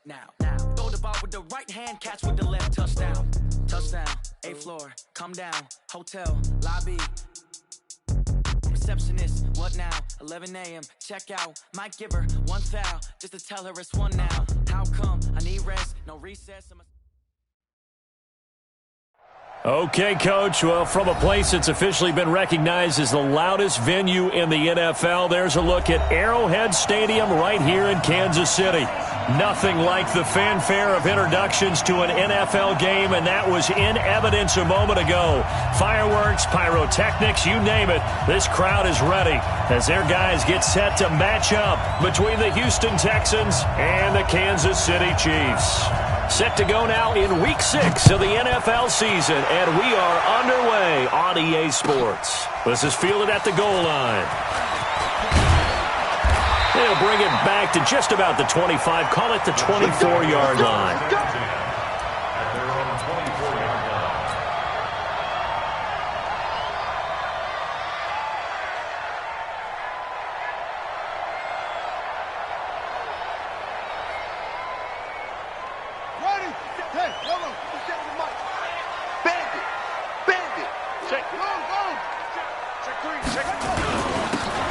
Now, throw the ball with the right hand, catch with the left, touchdown. Touchdown, 8th floor, come down, hotel, lobby. Receptionist, what now? 11 a.m., check out. Might give her one foul, just to tell her it's one now. How come? I need rest, no recess. Okay, Coach. Well, from a place that's officially been recognized as the loudest venue in the NFL, there's a look at Arrowhead Stadium right here in Kansas City. Nothing like the fanfare of introductions to an NFL game, and that was in evidence a moment ago. Fireworks, pyrotechnics, you name it. This crowd is ready as their guys get set to match up between the Houston Texans and the Kansas City Chiefs. Set to go now in Week 6 of the NFL season, and we are underway on EA Sports. This is fielded at the goal line. They'll bring it back to just about the 25, call it the 24-yard line.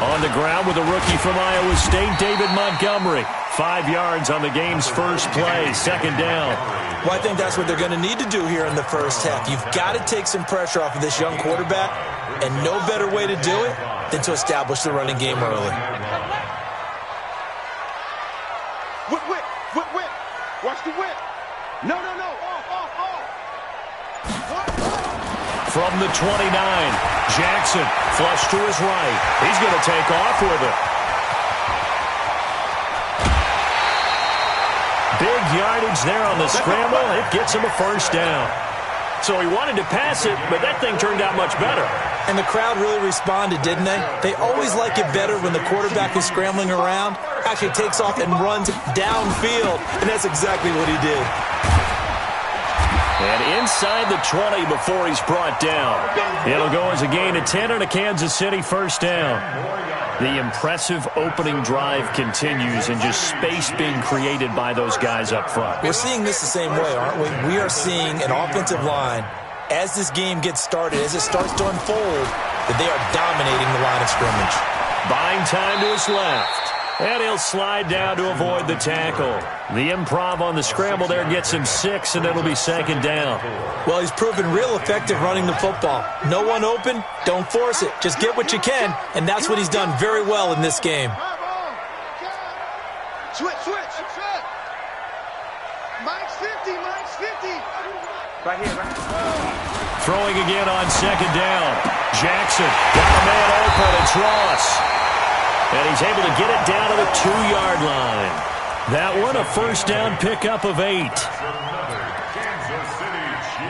On the ground with a rookie from Iowa State, David Montgomery. 5 yards on the game's first play, second down. Well, I think that's what they're going to need to do here in the first half. You've got to take some pressure off of this young quarterback, and no better way to do it than to establish the running game early. Whip. Watch the whip. No. Off. From the 29, Jackson, flush to his right. He's going to take off with it. Big yardage there on the scramble. It gets him a first down. So he wanted to pass it, but that thing turned out much better. And the crowd really responded, didn't they? They always like it better when the quarterback is scrambling around, actually takes off and runs downfield, and that's exactly what he did. And inside the 20 before he's brought down. It'll go as a gain of 10 and a Kansas City first down. The impressive opening drive continues and just space being created by those guys up front. We're seeing this the same way, aren't we? We are seeing an offensive line, as this game gets started, as it starts to unfold, that they are dominating the line of scrimmage. Buying time to his left. And he'll slide down to avoid the tackle. The improv on the scramble there gets him 6, and it'll be second down. Well, he's proven real effective running the football. No one open, don't force it. Just get what you can, and that's what he's done very well in this game. Switch. Mike's 50. Right here. Throwing again on second down. Jackson got a man open. It's Ross. And he's able to get it down to the 2-yard line. That one, a first down pickup of 8.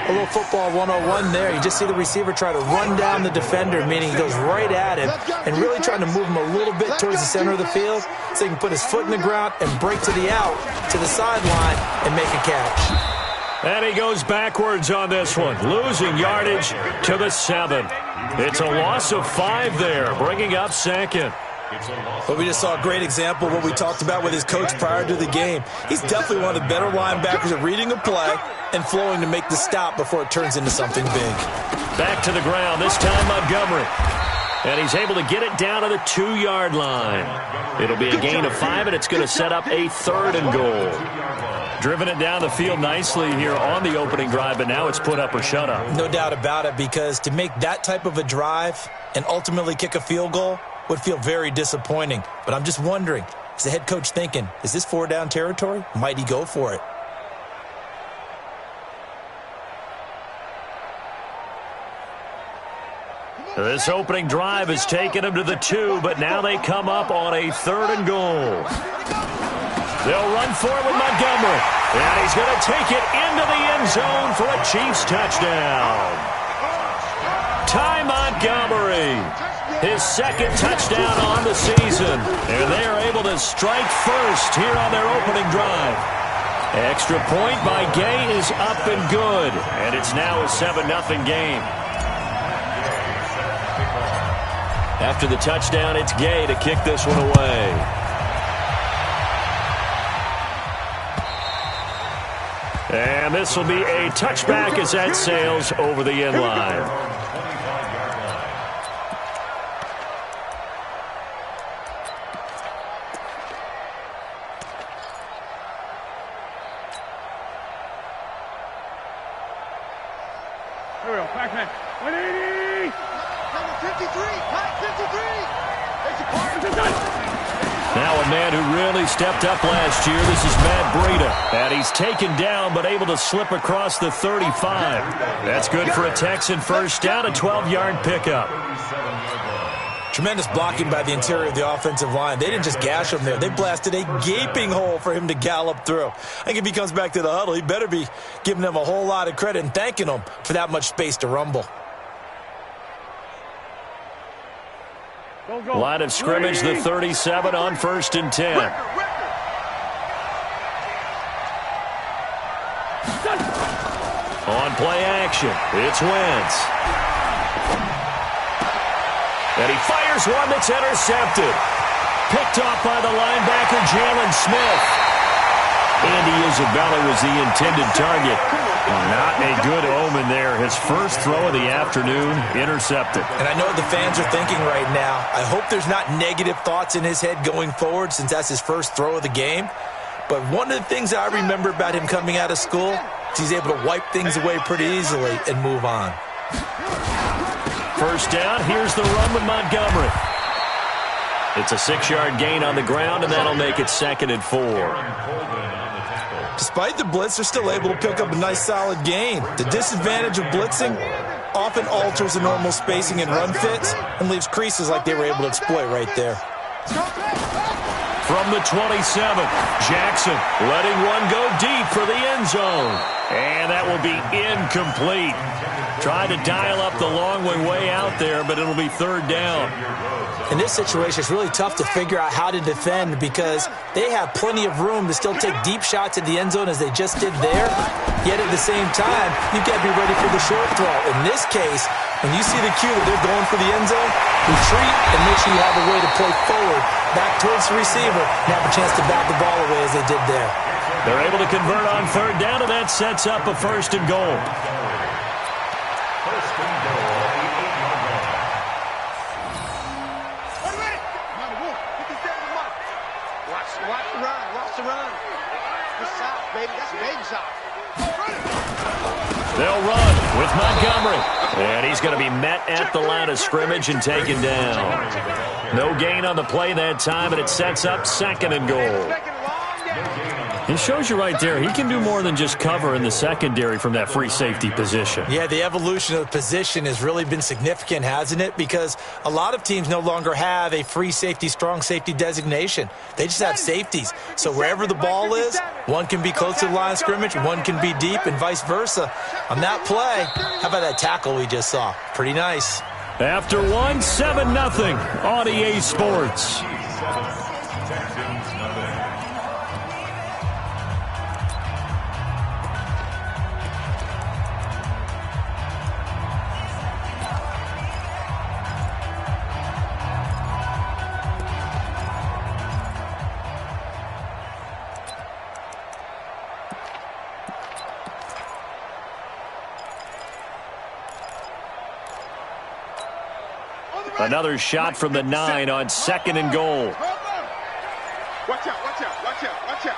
A little football 101 there. You just see the receiver try to run down the defender, meaning he goes right at him and really trying to move him a little bit towards the center of the field so he can put his foot in the ground and break to the out, to the sideline, and make a catch. And he goes backwards on this one, losing yardage to the 7. It's a loss of 5 there, bringing up second. But we just saw a great example of what we talked about with his coach prior to the game. He's definitely one of the better linebackers at reading a play and flowing to make the stop before it turns into something big. Back to the ground, this time Montgomery. And he's able to get it down to the 2-yard line. It'll be a gain of 5, and it's going to set up a 3rd and goal. Driven it down the field nicely here on the opening drive, but now it's put up or shut up. No doubt about it, because to make that type of a drive and ultimately kick a field goal would feel very disappointing. But I'm just wondering, is the head coach thinking, is this 4-down territory? Might he go for it? This opening drive has taken him to the 2, but now they come up on a 3rd and goal. They'll run for it with Montgomery. And he's going to take it into the end zone for a Chiefs touchdown. Ty Montgomery, his 2nd touchdown on the season. And they are able to strike first here on their opening drive. Extra point by Gay is up and good. And it's now a 7-0 game. After the touchdown, it's Gay to kick this one away. And this will be a touchback as that sails over the end line. Here we go, backman. 180! Number 53! High 53! Now a man who really stepped up last year. This is Matt Breida. And he's taken down but able to slip across the 35. That's good for a Texan first down, a 12-yard pickup. Tremendous blocking by the interior of the offensive line. They didn't just gash him there. They blasted a gaping hole for him to gallop through. I think if he comes back to the huddle, he better be giving them a whole lot of credit and thanking them for that much space to rumble. Line of scrimmage, the 37 on 1st and 10. On play action, it's Wentz. And he fires one that's intercepted. Picked off by the linebacker, Jalen Smith. Andy Isabella was the intended target. Not a good omen there. His first throw of the afternoon, intercepted. And I know what the fans are thinking right now. I hope there's not negative thoughts in his head going forward since that's his first throw of the game. But one of the things I remember about him coming out of school is he's able to wipe things away pretty easily and move on. First down, here's the run with Montgomery. It's a 6-yard gain on the ground, and that'll make it 2nd and 4. Despite the blitz, they're still able to pick up a nice solid gain. The disadvantage of blitzing often alters the normal spacing and run fits and leaves creases like they were able to exploit right there. From the 27, Jackson letting one go deep for the end zone. And that will be incomplete. Tried to dial up the long way out there, but it'll be 3rd down. In this situation, it's really tough to figure out how to defend because they have plenty of room to still take deep shots at the end zone as they just did there. Yet at the same time, you've got to be ready for the short throw. In this case, when you see the cue that they're going for the end zone, retreat and make sure you have a way to play forward, back towards the receiver, and have a chance to bat the ball away as they did there. They're able to convert on 3rd down, and that sets up a 1st and goal. They'll run with Montgomery. And he's going to be met at the line of scrimmage and taken down. No gain on the play that time, and it sets up 2nd and goal. It shows you right there, he can do more than just cover in the secondary from that free safety position. Yeah, the evolution of the position has really been significant, hasn't it? Because a lot of teams no longer have a free safety, strong safety designation. They just have safeties. So wherever the ball is, one can be close to the line of scrimmage, one can be deep, and vice versa. On that play, how about that tackle we just saw? Pretty nice. After 7-0 on EA Sports. Another shot from the 9 on 2nd and goal. Watch out, watch out, watch out, watch out.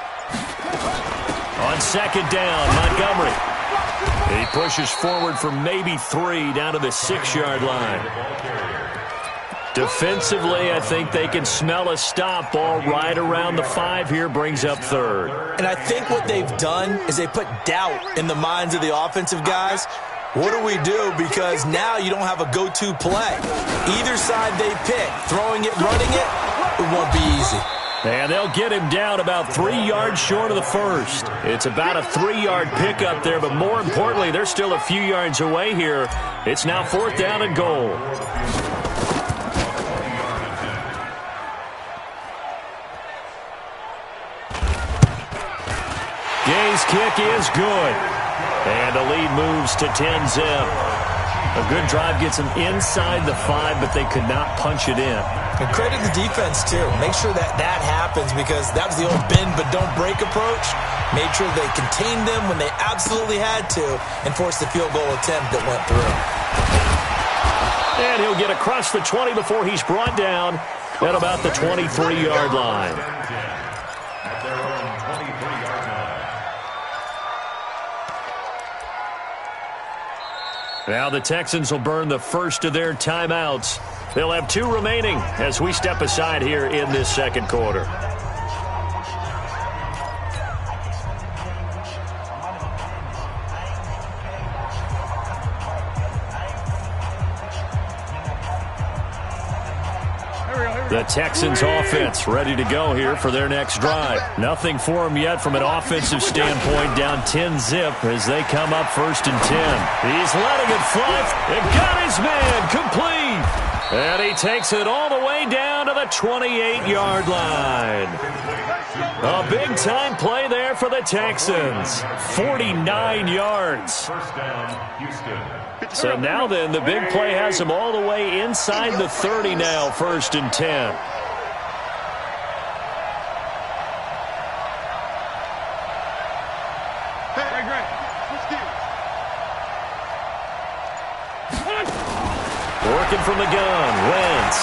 On 2nd down, Montgomery. He pushes forward for maybe 3 down to the 6-yard line. Defensively, I think they can smell a stop. Ball right around the 5 here, brings up 3rd. And I think what they've done is they put doubt in the minds of the offensive guys. What do we do? Because now you don't have a go-to play. Either side they pick, throwing it, running it, it won't be easy. And they'll get him down about 3 yards short of the 1st. It's about a 3-yard pickup there, but more importantly, they're still a few yards away here. It's now 4th down and goal. Gay's kick is good. And the lead moves to 10-zip. A good drive gets them inside the 5, but they could not punch it in. And credit the defense, too. Make sure that happens, because that was the old bend but don't break approach. Made sure they contained them when they absolutely had to and forced the field goal attempt that went through. And he'll get across the 20 before he's brought down at about the 23-yard line. Now the Texans will burn the first of their timeouts. They'll have 2 remaining as we step aside here in this second quarter. The Texans offense ready to go here for their next drive. Nothing for them yet from an offensive standpoint. Down 10-zip as they come up 1st and 10. He's letting it fly. It got his man complete. And he takes it all the way down to the 28-yard line. A big-time play there for the Texans. 49 yards. First down, Houston. So now then, the big play has them all the way inside the 30 now, 1st and 10. Working from the gun, Wentz.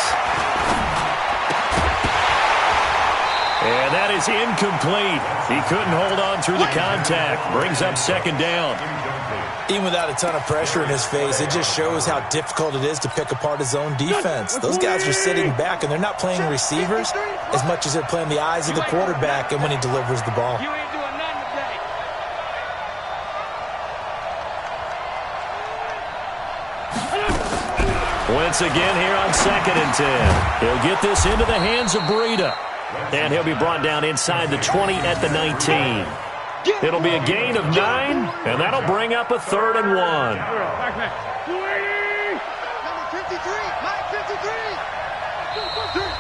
And that is incomplete. He couldn't hold on through the contact. Brings up 2nd down. Even without a ton of pressure in his face, it just shows how difficult it is to pick apart his own defense. Those guys are sitting back, and they're not playing receivers as much as they're playing the eyes of the quarterback and when he delivers the ball. Wentz again here on 2nd and 10. He'll get this into the hands of Breida. And he'll be brought down inside the 20 at the 19. It'll be a gain of 9, and that'll bring up a 3rd and 1.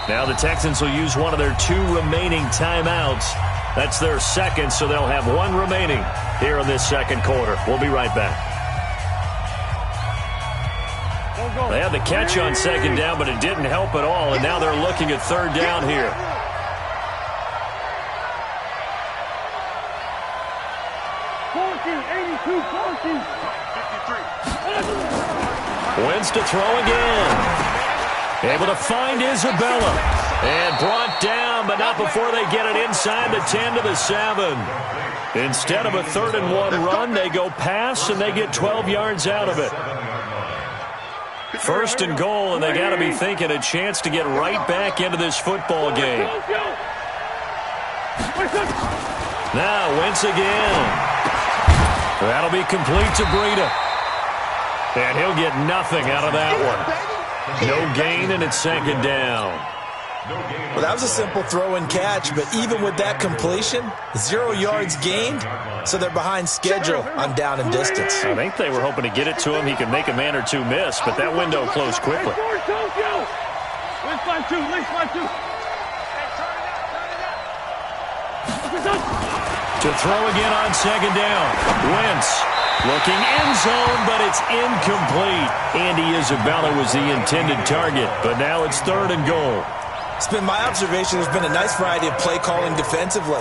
Now the Texans will use one of their 2 remaining timeouts. That's their second, so they'll have 1 remaining here in this second quarter. We'll be right back. They had the catch on 2nd down, but it didn't help at all, and now they're looking at 3rd down here. Wentz to throw again. Able to find Isabella. And brought down, but not before they get it inside the 10 to the 7. Instead of a 3rd and 1 run, they go pass, and they get 12 yards out of it. 1st and goal, and they got to be thinking a chance to get right back into this football game. Now, Wentz again. That'll be complete to Breida. And he'll get nothing out of that one. No gain, and it's 2nd down. Well, that was a simple throw and catch, but even with that completion, 0 yards gained, so they're behind schedule on down and distance. I think they were hoping to get it to him. He could make a man or 2 miss, but that window closed quickly. To throw again on 2nd down. Wentz looking end zone, but it's incomplete. Andy Isabella was the intended target, but now it's 3rd and goal. It's been my observation there's been a nice variety of play calling defensively.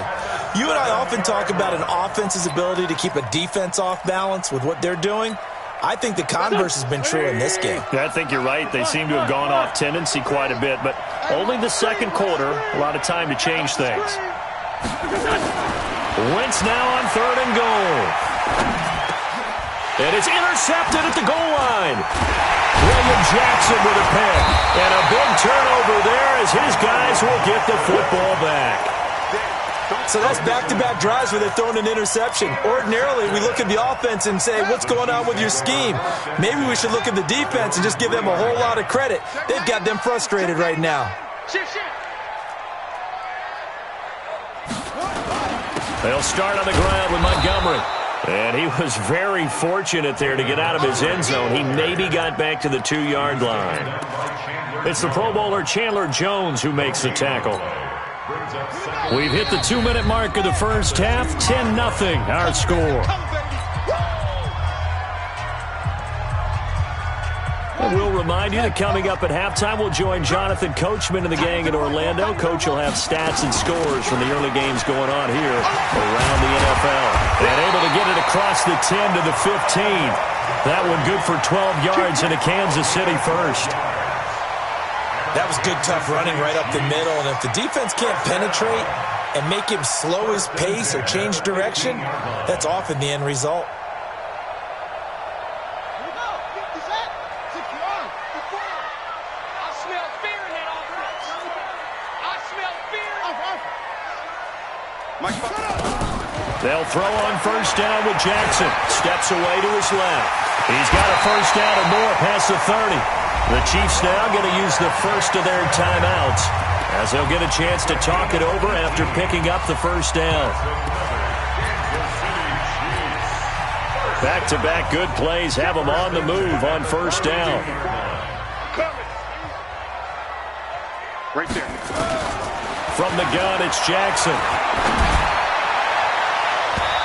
You and I often talk about an offense's ability to keep a defense off balance with what they're doing. I think the converse has been true in this game. Yeah, I think you're right. They seem to have gone off tendency quite a bit, but only the second quarter, a lot of time to change things. Wentz now on 3rd and goal. And it's intercepted at the goal line. William Jackson with a pick. And a big turnover there as his guys will get the football back. So that's back-to-back drives where they're throwing an interception. Ordinarily, we look at the offense and say, what's going on with your scheme? Maybe we should look at the defense and just give them a whole lot of credit. They've got them frustrated right now. They'll start on the ground with Montgomery. And he was very fortunate there to get out of his end zone. He maybe got back to the 2-yard line. It's the Pro Bowler Chandler Jones who makes the tackle. We've hit the 2-minute mark of the first half. 10-0 our score. And we'll remind you that coming up at halftime, we'll join Jonathan Coachman and the gang in Orlando. Coach will have stats and scores from the early games going on here around the NFL. And able to get it across the 10 to the 15. That one good for 12 yards into Kansas City first. That was good, tough running right up the middle. And if the defense can't penetrate and make him slow his pace or change direction, that's often the end result. They'll throw on first down with Jackson. Steps away to his left. He's got a first down and more past the 30. The Chiefs now going to use the first of their timeouts as they'll get a chance to talk it over after picking up the first down. Back-to-back good plays have them on the move on first down. Right there. From the gun, it's Jackson.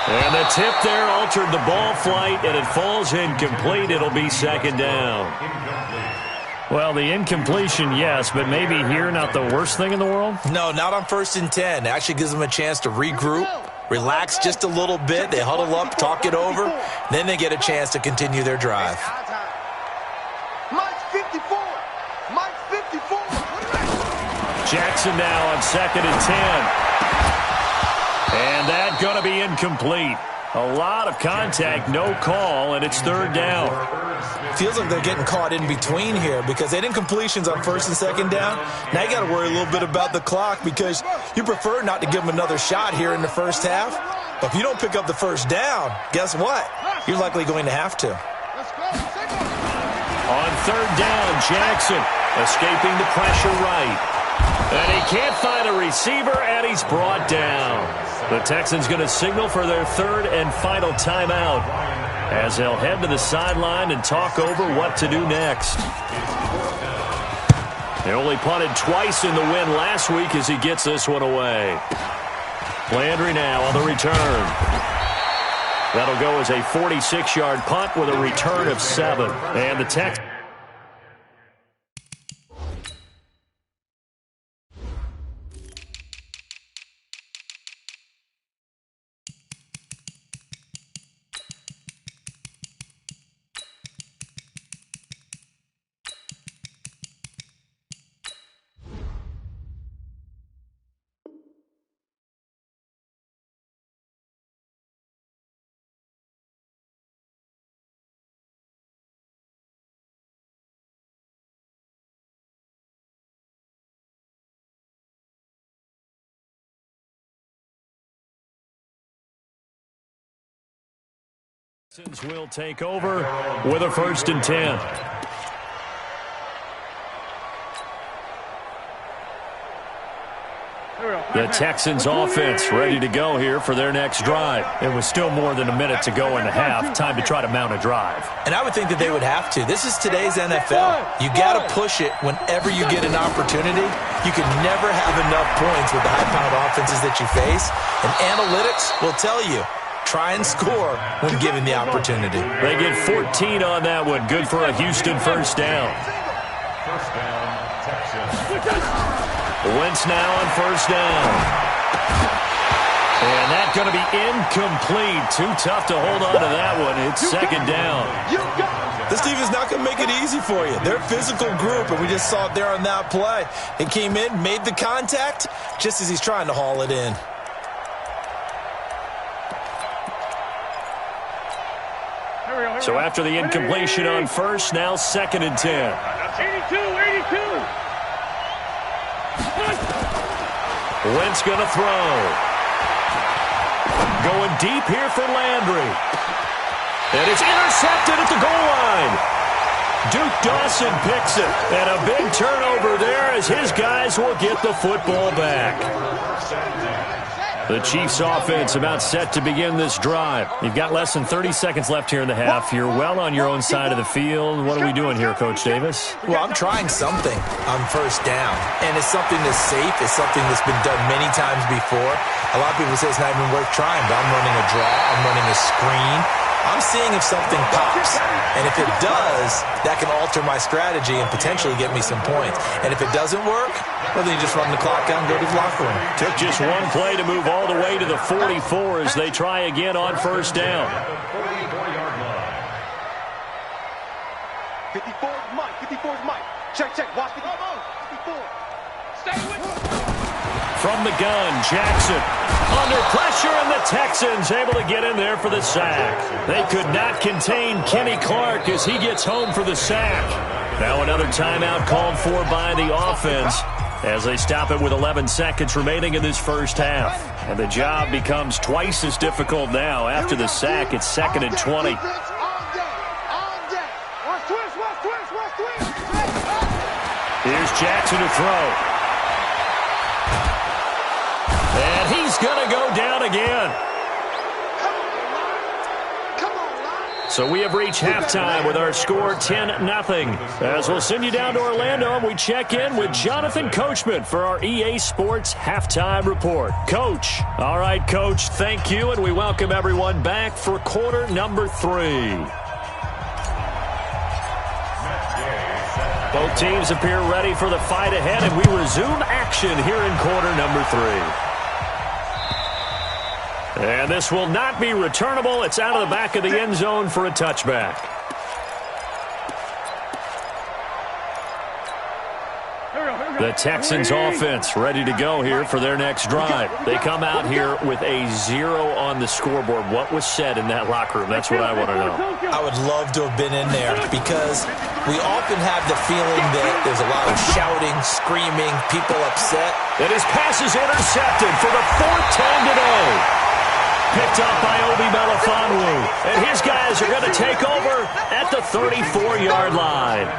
And the tip there altered the ball flight, and it falls incomplete. It'll be second down. Well, the incompletion, yes, but maybe here not the worst thing in the world? No, not on 1st and 10. It actually gives them a chance to regroup, relax just a little bit. They huddle up, talk it over, then they get a chance to continue their drive. Mike 54. Mike 54. Jackson now on 2nd and 10. And that's going to be incomplete. A lot of contact, no call, and it's third down. Feels like they're getting caught in between here because they had incompletions on 1st and 2nd down. Now you got to worry a little bit about the clock because you prefer not to give them another shot here in the first half. But if you don't pick up the first down, guess what? You're likely going to have to. On third down, Jackson escaping the pressure right. And he can't find a receiver, and he's brought down. The Texans going to signal for their third and final timeout as they'll head to the sideline and talk over what to do next. They only punted twice in the win last week as he gets this one away. Landry now on the return. That'll go as a 46-yard punt with a return of 7. And the Texans. Will take over with a 1st and 10. The Texans offense ready to go here for their next drive. It was still more than a minute to go in the half. Time to try to mount a drive. And I would think that they would have to. This is today's NFL. You got to push it whenever you get an opportunity. You can never have enough points with the high-powered offenses that you face. And analytics will tell you, try and score when given the opportunity. They get 14 on that one. Good for a Houston first down. Wentz now on first down. And that's going to be incomplete. Too tough to hold on to that one. It's second down. This defense is not going to make it easy for you. They're a physical group, and we just saw it there on that play. They came in, made the contact, just as he's trying to haul it in. So after the incompletion on first, now 2nd and 10. 82. Wentz going to throw. Going deep here for Landry. And it's intercepted at the goal line. Duke Dawson picks it. And a big turnover there as his guys will get the football back. The Chiefs offense about set to begin this drive. You've got less than 30 seconds left here in the half. You're well on your own side of the field. What are we doing here, Coach Davis? Well, I'm trying something on first down. And it's something that's safe. It's something that's been done many times before. A lot of people say it's not even worth trying, but I'm running a draw. I'm running a screen. I'm seeing if something pops. And if it does, that can alter my strategy and potentially get me some points. And if it doesn't work, well, then you just run the clock out and go to the locker room. Took just one play to move all the way to the 44 as they try again on first down. 54 is Mike. 54 is Mike. Check, check. Watch 54. 54. Stay with me. From the gun, Jackson under pressure, and the Texans able to get in there for the sack. They could not contain Kenny Clark as he gets home for the sack. Now another timeout called for by the offense as they stop it with 11 seconds remaining in this first half. And the job becomes twice as difficult now. After the sack, it's 2nd and 20. Here's Jackson to throw. And he's going to go down again. So we have reached halftime with our score 10-0. As we'll send you down to Orlando, we check in with Jonathan Coachman for our EA Sports Halftime Report. Coach. All right, Coach, thank you, and we welcome everyone back for quarter number 3. Both teams appear ready for the fight ahead, and we resume action here in quarter number 3. And this will not be returnable. It's out of the back of the end zone for a touchback. The Texans offense ready to go here for their next drive. They come out here with a 0 on the scoreboard. What was said in that locker room? That's what I want to know. I would love to have been in there because we often have the feeling that there's a lot of shouting, screaming, people upset. And his pass is intercepted for the 4th time today. Picked up by Obi Melifonwu. And his guys are going to take over at the 34-yard line.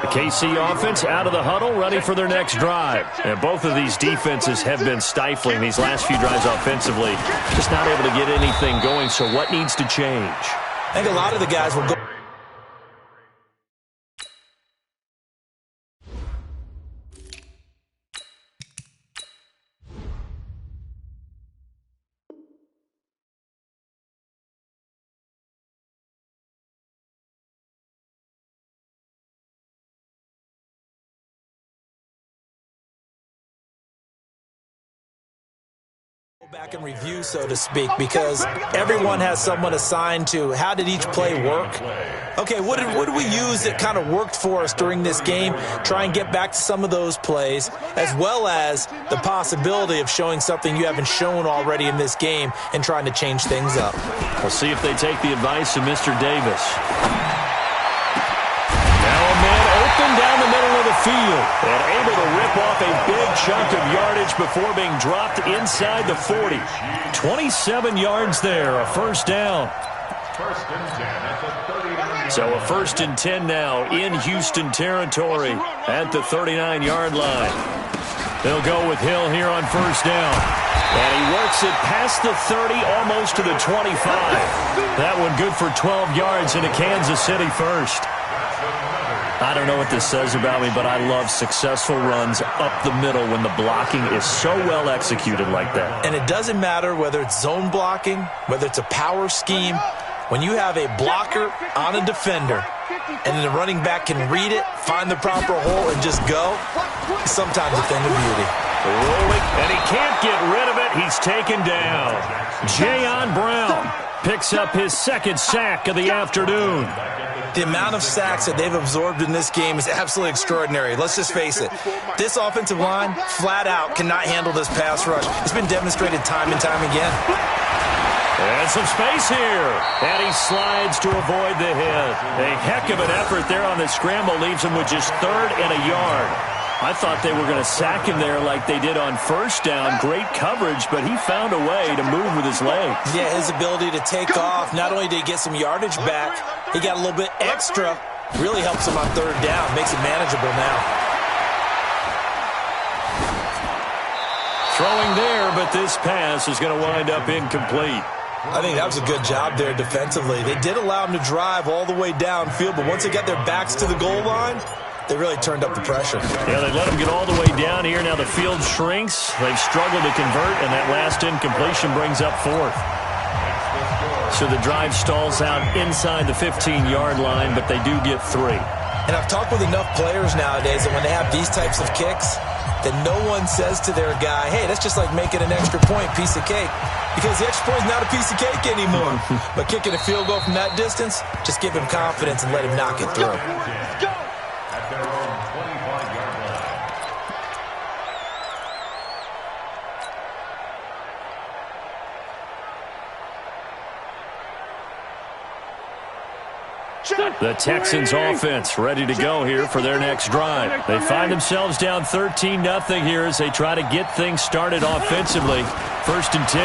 The KC offense out of the huddle, ready for their next drive. And both of these defenses have been stifling these last few drives offensively. Just not able to get anything going, so what needs to change? I think a lot of the guys will go. Back and review, so to speak, because everyone has someone assigned to how did each play work. Okay, what did we use that kind of worked for us during this game? Try and get back to some of those plays, as well as the possibility of showing something you haven't shown already in this game and trying to change things up. We'll see if they take the advice of Mr. Davis. Open down the middle of the field and able to rip off a big chunk of yardage before being dropped inside the 40. 27 yards there, a first down. So a 1st and 10 now in Houston territory at the 39-yard line. They'll go with Hill here on first down. And he works it past the 30, almost to the 25. That one good for 12 yards into Kansas City first. I don't know what this says about me, but I love successful runs up the middle when the blocking is so well executed like that. And it doesn't matter whether it's zone blocking, whether it's a power scheme. When you have a blocker on a defender and then the running back can read it, find the proper hole, and just go, it's sometimes a thing of beauty. Rolling, and he can't get rid of it. He's taken down. Jayon Brown picks up his 2nd sack of the afternoon. The amount of sacks that they've absorbed in this game is absolutely extraordinary. Let's just face it. This offensive line, flat out, cannot handle this pass rush. It's been demonstrated time and time again. And some space here. And he slides to avoid the hit. A heck of an effort there on the scramble. Leaves him with just 3rd and a yard. I thought they were going to sack him there like they did on first down. Great coverage, but he found a way to move with his legs. Yeah, his ability to take off. Not only did he get some yardage back, he got a little bit extra. Really helps him on 3rd down. Makes it manageable now. Throwing there, but this pass is going to wind up incomplete. I think that was a good job there defensively. They did allow him to drive all the way downfield, but once they got their backs to the goal line, they really turned up the pressure. Yeah, they let him get all the way down here. Now the field shrinks. They've struggled to convert, and that last incompletion brings up 4th. So the drive stalls out inside the 15-yard line, but they do get 3. And I've talked with enough players nowadays that when they have these types of kicks, that no one says to their guy, hey, that's just like making an extra point, piece of cake. Because the extra point is not a piece of cake anymore. But kicking a field goal from that distance, just give him confidence and let him knock it through. Let's go. At their own 25-yard line. The Texans offense ready to go here for their next drive. They find themselves down 13-0 here as they try to get things started offensively. 1st and 10.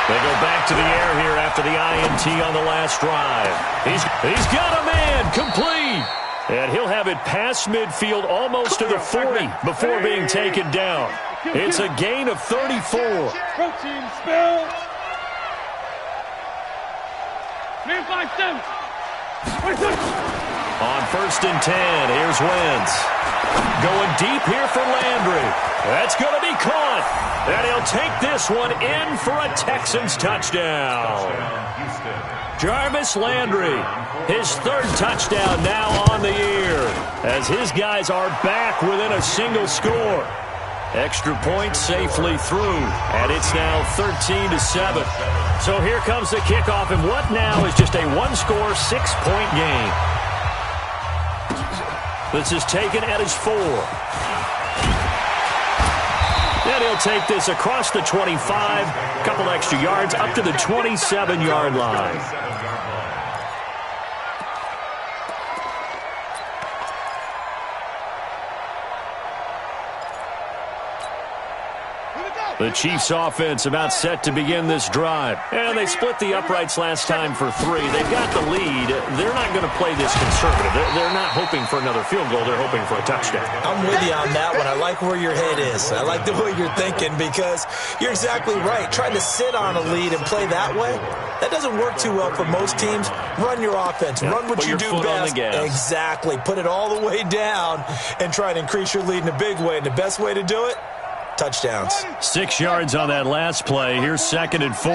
They go back to the air here after the INT on the last drive. He's got a man complete. And he'll have it past midfield almost to the 40 before being taken down. It's a gain of 34. Protein spill. 3-5-7. On 1st and 10, here's Wentz. Going deep here for Landry. That's going to be caught. And he'll take this one in for a Texans touchdown. Jarvis Landry, his 3rd touchdown now on the year, as his guys are back within a single score. Extra point safely through, and it's now 13-7. So here comes the kickoff, and what now is just a one-score, 6-point game. This is taken at his 4. And he'll take this across the 25, a couple extra yards, up to the 27-yard line. The Chiefs offense about set to begin this drive. And they split the uprights last time for 3. They've got the lead. They're not going to play this conservative. They're not hoping for another field goal. They're hoping for a touchdown. I'm with you on that one. I like where your head is. I like the way you're thinking because you're exactly right. Trying to sit on a lead and play that way, that doesn't work too well for most teams. Run your offense. Yeah, run what you do best. Exactly. Put it all the way down and try to increase your lead in a big way. And the best way to do it, touchdowns. 6 yards on that last play. Here's 2nd and 4.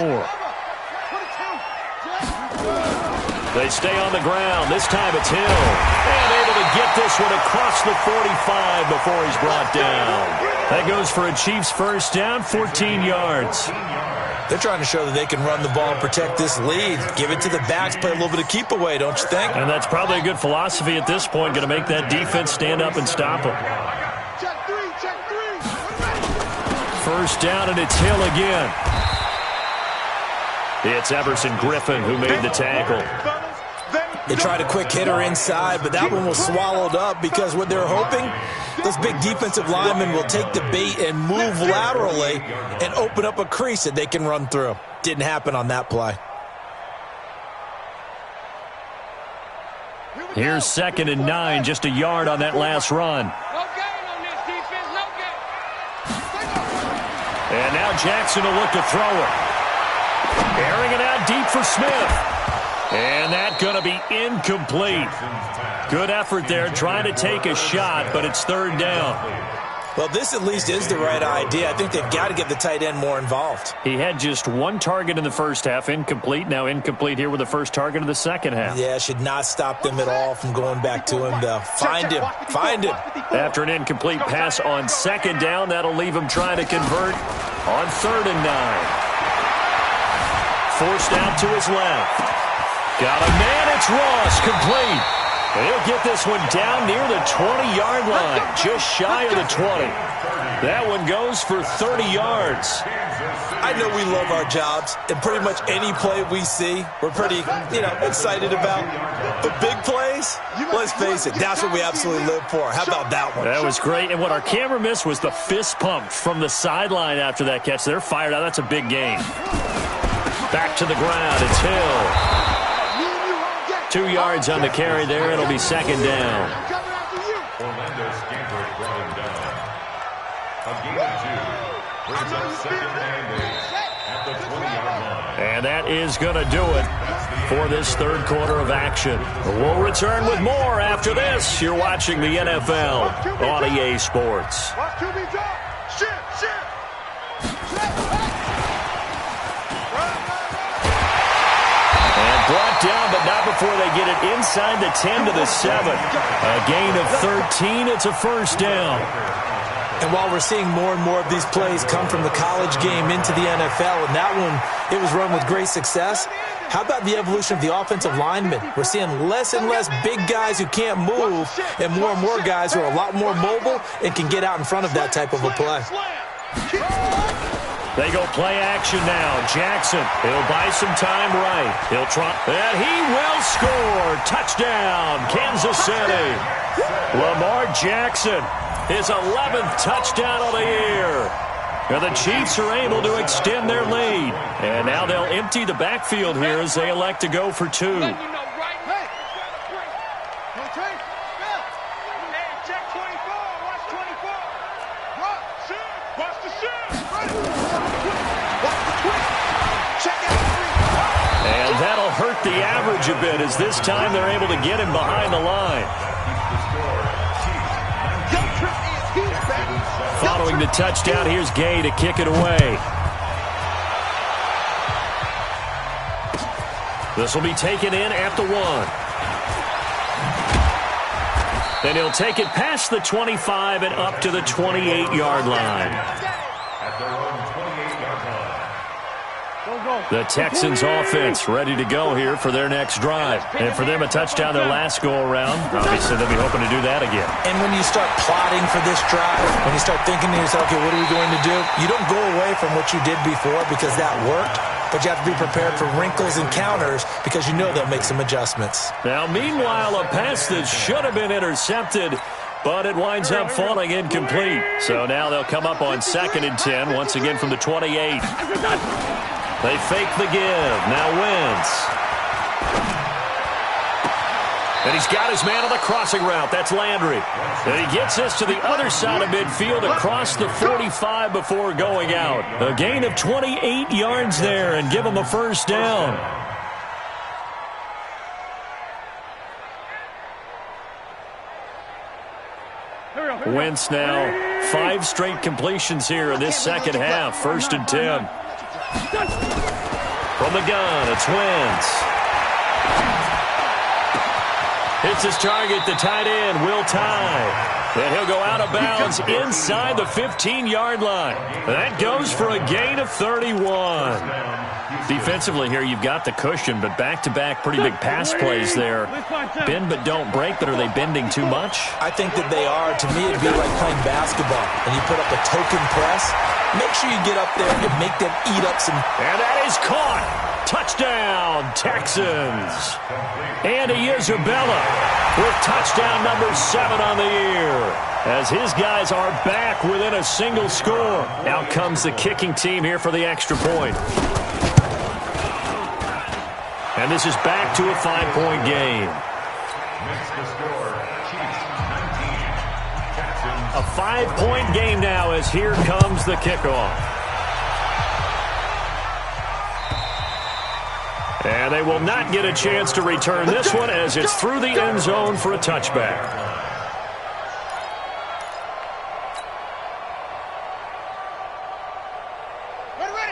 They stay on the ground. This time it's Hill. And able to get this one across the 45 before he's brought down. That goes for a Chiefs first down, 14 yards. They're trying to show that they can run the ball and protect this lead. Give it to the backs, play a little bit of keep away, don't you think? And that's probably a good philosophy at this point. Going to make that defense stand up and stop them. Check 3. 1st down, and it's Hill again. It's Everson Griffin who made the tackle. They tried a quick hitter inside, but that one was swallowed up because what they're hoping, those big defensive linemen will take the bait and move laterally and open up a crease that they can run through. Didn't happen on that play. Here's 2nd and 9, just a yard on that last run. And now Jackson will look to throw it. Airing it out deep for Smith. And that's going to be incomplete. Good effort there trying to take a shot, but it's 3rd down. Well, this at least is the right idea. I think they've got to get the tight end more involved. He had just 1 target in the first half, incomplete. Now incomplete here with the first target of the second half. Yeah, should not stop them at all from going back to him, though. Find him. Find him. After an incomplete pass on 2nd down, that'll leave him trying to convert on 3rd and 9. Forced out to his left. Got a man, it's Ross, complete. And he'll get this one down near the 20-yard line, just shy of the 20. That one goes for 30 yards. I know we love our jobs, and pretty much any play we see, we're pretty, excited about. But big plays, let's face it, that's what we absolutely live for. How about that one? That was great, and what our camera missed was the fist pump from the sideline after that catch. They're fired out. That's a big gain. Back to the ground, it's Hill. 2 yards on the carry there. It'll be 2nd down. Orlando Scandrick brought him down. A gain of 2 brings up 2nd and 8 at the 20-yard line. And that is going to do it for this 3rd quarter of action. We'll return with more after this. You're watching the NFL on EA Sports. brought down, but not before they get it inside the 10 to the 7. A gain of 13. It's a first down. And while we're seeing more and more of these plays come from the college game into the NFL, and that one, it was run with great success, how about the evolution of the offensive linemen? We're seeing less and less big guys who can't move and more guys who are a lot more mobile and can get out in front of that type of a play. They go play action now. Jackson, he'll buy some time right. He'll try, and he will score. Touchdown, Kansas City. Lamar Jackson, his 11th touchdown of the year. And the Chiefs are able to extend their lead. And now they'll empty the backfield here as they elect to go for 2. And that'll hurt the average a bit as this time they're able to get him behind the line. Following the touchdown, here's Gay to kick it away. This will be taken in at the 1. Then he'll take it past the 25 and up to the 28-yard line. The Texans offense ready to go here for their next drive. And for them, a touchdown their last go-around. Obviously, they'll be hoping to do that again. And when you start plotting for this drive, when you start thinking to yourself, okay, what are we going to do? You don't go away from what you did before because that worked, but you have to be prepared for wrinkles and counters because you know they'll make some adjustments. Now, meanwhile, a pass that should have been intercepted, but it winds up falling incomplete. So now they'll come up on 2nd and 10, once again from the 28. They fake the give. Now Wentz. And he's got his man on the crossing route. That's Landry. And he gets this to the other side of midfield across the 45 before going out. A gain of 28 yards there and give him a first down. Wentz now 5 straight completions here in this second half. 1st and 10. From the gun, it's Wentz. Hits his target, the tight end, Will Tye. And he'll go out of bounds inside the 15-yard line. That goes for a gain of 31. Defensively here, you've got the cushion, but back-to-back pretty big pass plays there. Bend but don't break, but are they bending too much? I think that they are. To me, it'd be like playing basketball, and you put up a token press. Make sure you get up there and make them eat up some. And that is caught. Touchdown, Texans. Andy Isabella with touchdown number 7 on the year. As his guys are back within a single score. Out comes the kicking team here for the extra point. And this is back to a 5-point game. A 5-point game now as here comes the kickoff. And they will not get a chance to return this one as it's through the end zone for a touchback.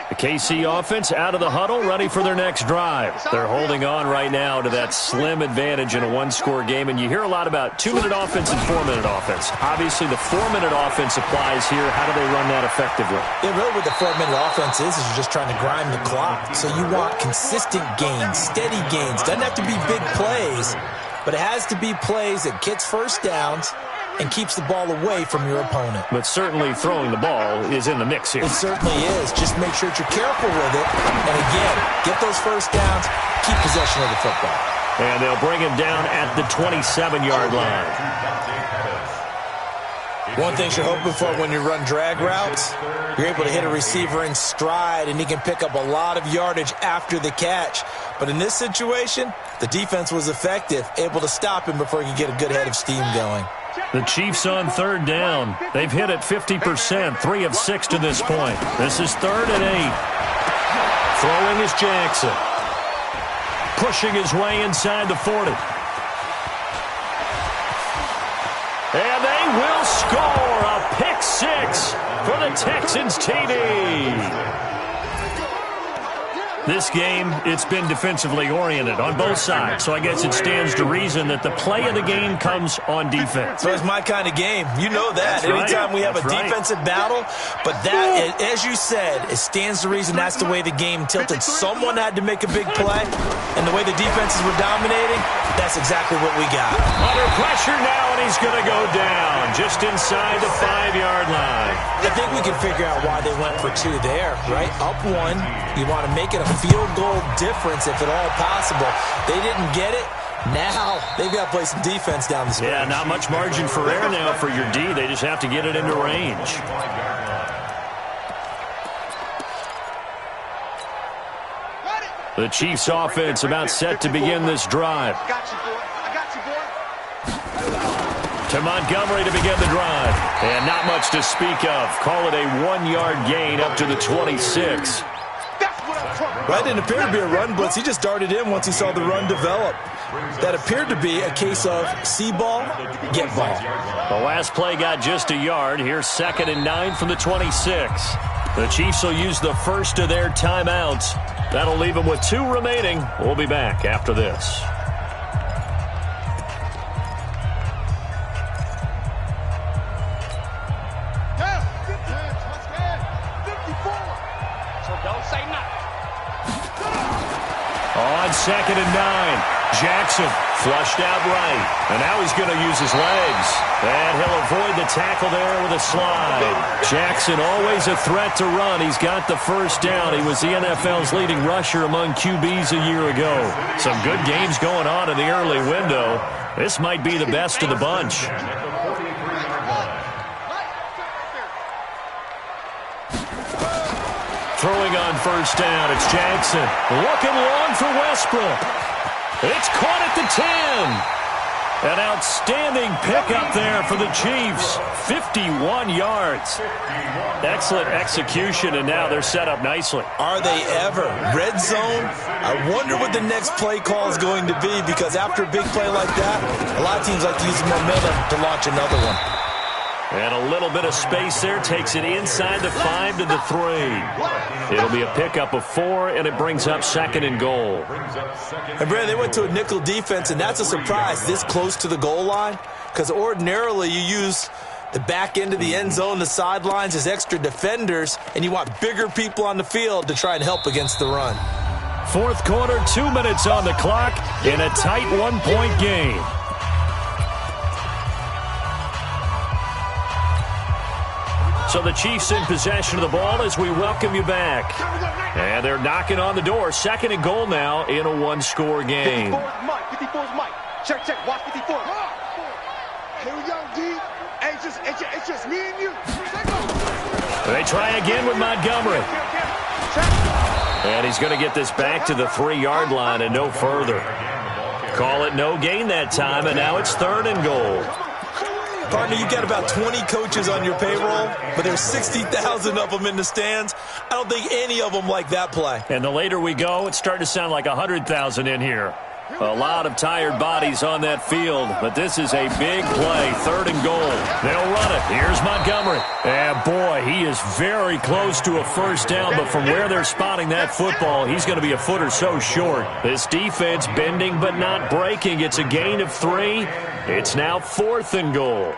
The KC offense out of the huddle, ready for their next drive. They're holding on right now to that slim advantage in a 1-score game, and you hear a lot about 2-minute offense and 4-minute offense. Obviously, the 4-minute offense applies here. How do they run that effectively? Yeah, really what the 4-minute offense is you're just trying to grind the clock. So you want consistent gains, steady gains. Doesn't have to be big plays, but it has to be plays that gets first downs and keeps the ball away from your opponent. But certainly throwing the ball is in the mix here. It certainly is. Just make sure that you're careful with it. And again, get those first downs, keep possession of the football. And they'll bring him down at the 27-yard line. One thing you're hoping for when you run drag routes, you're able to hit a receiver in stride, and he can pick up a lot of yardage after the catch. But in this situation, the defense was effective, able to stop him before he could get a good head of steam going. The Chiefs on 3rd down. They've hit it 50%, 3 of 6 to this point. This is 3rd and 8. Throwing is Jackson. Pushing his way inside the 40. And they will score a pick 6 for the Texans TD. This game, it's been defensively oriented on both sides, so I guess it stands to reason that the play of the game comes on defense. So it's my kind of game. You know that. That's right. Anytime we have a That's right. defensive battle, but that, as you said, it stands to reason that's the way the game tilted. Someone had to make a big play, and the way the defenses were dominating, that's exactly what we got. Under pressure now, and he's going to go down just inside the 5-yard line. I think we can figure out why they went for 2 there, right? Up 1, you want to make it a field goal difference if at all possible. They didn't get it. Now they've got to play some defense down the stretch. Yeah, not much margin for error now for your D. They just have to get it into range. The Chiefs offense about set to begin this drive. To Montgomery to begin the drive. And not much to speak of. Call it a 1-yard gain up to the 26. Right, didn't appear to be a run blitz. He just darted in once he saw the run develop. That appeared to be a case of see ball, get ball. The last play got just a yard. Here's 2nd and 9 from the 26. The Chiefs will use the first of their timeouts. That'll leave them with 2 remaining. We'll be back after this. On 2nd and 9, Jackson flushed out right. And now he's going to use his legs. And he'll avoid the tackle there with a slide. Jackson always a threat to run. He's got the first down. He was the NFL's leading rusher among QBs a year ago. Some good games going on in the early window. This might be the best of the bunch. Throwing on first down, it's Jackson. Looking long for Westbrook. It's caught at the 10. An outstanding pickup there for the Chiefs. 51 yards. Excellent execution, and now they're set up nicely. Are they ever? Red zone? I wonder what the next play call is going to be, because after a big play like that, a lot of teams like to use the momentum to launch another one. And a little bit of space there takes it inside the 5 to the 3. It'll be a pickup of 4, and it brings up 2nd and goal. And, Brad, they went to a nickel defense, and that's a surprise this close to the goal line, because ordinarily you use the back end of the end zone, the sidelines as extra defenders, and you want bigger people on the field to try and help against the run. 4th quarter, 2 minutes on the clock in a tight 1-point game. So the Chiefs in possession of the ball as we welcome you back. And they're knocking on the door. 2nd and goal now in a 1-score game. 54's Mike. Check, watch 54. Here we go, D. It's just me and you. They try again with Montgomery. And he's going to get this back to the 3-yard line and no further. Call it no gain that time, and now it's 3rd and goal. Partner, you've got about 20 coaches on your payroll, but there's 60,000 of them in the stands. I don't think any of them like that play. And the later we go, it's starting to sound like 100,000 in here. A lot of tired bodies on that field, but this is a big play, 3rd and goal. They'll run it. Here's Montgomery. And boy, he is very close to a first down, but from where they're spotting that football, he's going to be a foot or so short. This defense bending but not breaking. It's a gain of 3. It's now 4th and goal.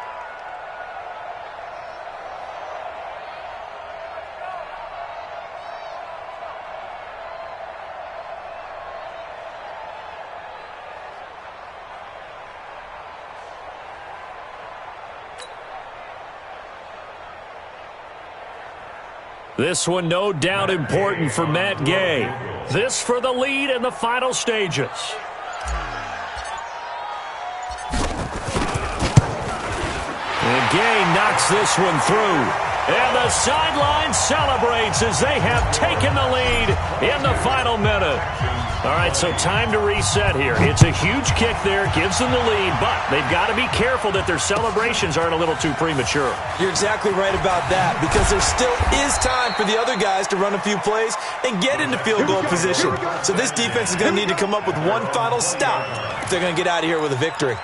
This one no doubt important for Matt Gay. This for the lead in the final stages. And Gay knocks this one through. And the sideline celebrates as they have taken the lead in the final minute. All right, so time to reset here. It's a huge kick there, gives them the lead, but they've got to be careful that their celebrations aren't a little too premature. You're exactly right about that, because there still is time for the other guys to run a few plays and get into field goal position. So this defense is going to need to come up with one final stop if they're going to get out of here with a victory.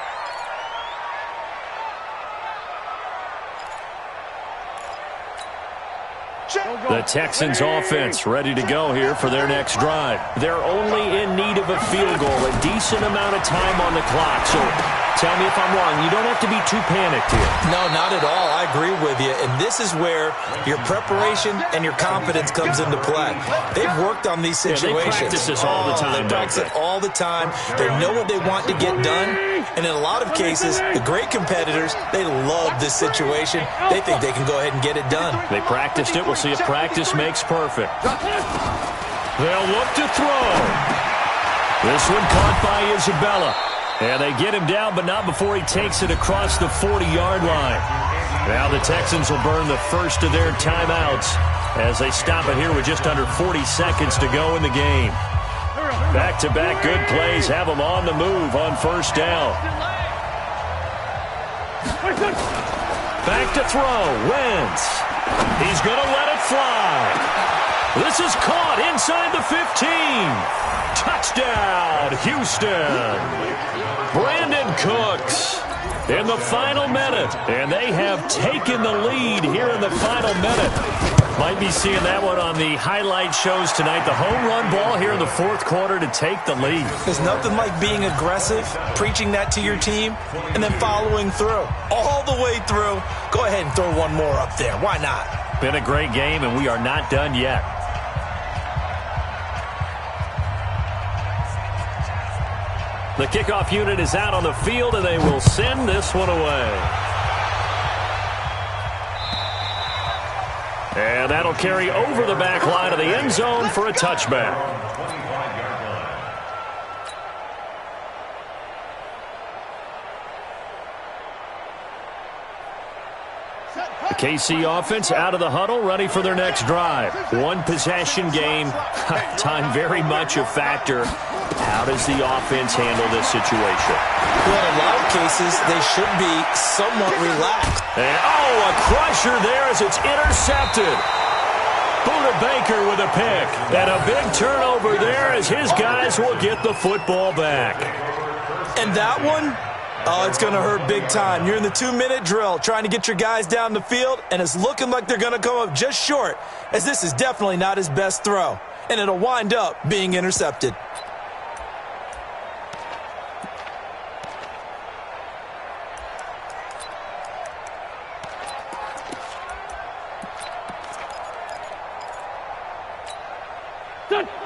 The Texans offense ready to go here for their next drive. They're only in need of a field goal, a decent amount of time on the clock. So tell me if I'm wrong. You don't have to be too panicked here. No, not at all. I agree with you. And this is where your preparation and your confidence comes into play. They've worked on these situations. Yeah, they practice this all the time. They practice it all the time. They know what they want to get done. And in a lot of cases, the great competitors, they love this situation. They think they can go ahead and get it done. They practiced it. We'll see if practice makes perfect. They'll look to throw. This one caught by Isabella. And they get him down, but not before he takes it across the 40-yard line. Now the Texans will burn the first of their timeouts as they stop it here with just under 40 seconds to go in the game. Back-to-back good plays have them on the move on first down. Back to throw. Wentz. He's going to let it fly. This is caught inside the 15. Touchdown, Houston. Brandon Cooks in the final minute. And they have taken the lead here in the final minute. Might be seeing that one on the highlight shows tonight. The home run ball here in the fourth quarter to take the lead. There's nothing like being aggressive, preaching that to your team, and then following through. All the way through. Go ahead and throw one more up there. Why not? Been a great game, and we are not done yet. The kickoff unit is out on the field, and they will send this one away. And that'll carry over the back line of the end zone for a touchback. The KC offense out of the huddle, ready for their next drive. One possession game. Time very much a factor. How does the offense handle this situation? Well, in a lot of cases, they should be somewhat relaxed. And, a crusher there as it's intercepted. Buda Baker with a pick. And a big turnover there as his guys will get the football back. And that one, it's going to hurt big time. You're in the 2-minute drill trying to get your guys down the field, and it's looking like they're going to come up just short, as this is definitely not his best throw. And it'll wind up being intercepted.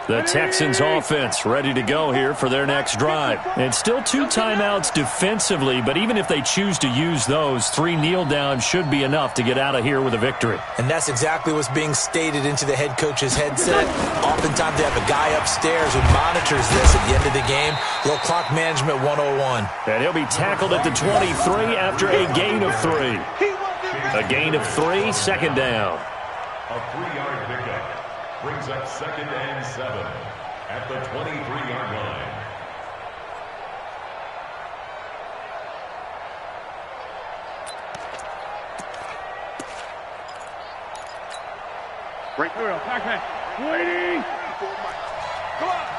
The Texans offense ready to go here for their next drive. And still 2 timeouts defensively, but even if they choose to use those, 3 kneel downs should be enough to get out of here with a victory. And that's exactly what's being stated into the head coach's headset. Oftentimes they have a guy upstairs who monitors this at the end of the game. Little clock management 101. And he'll be tackled at the 23 after a gain of 3. A gain of 3, second down. A 3-yard pickup brings up 2nd and 7 at the 23-yard line. Break. Here we go. Pac-Man. Waiting. Come on.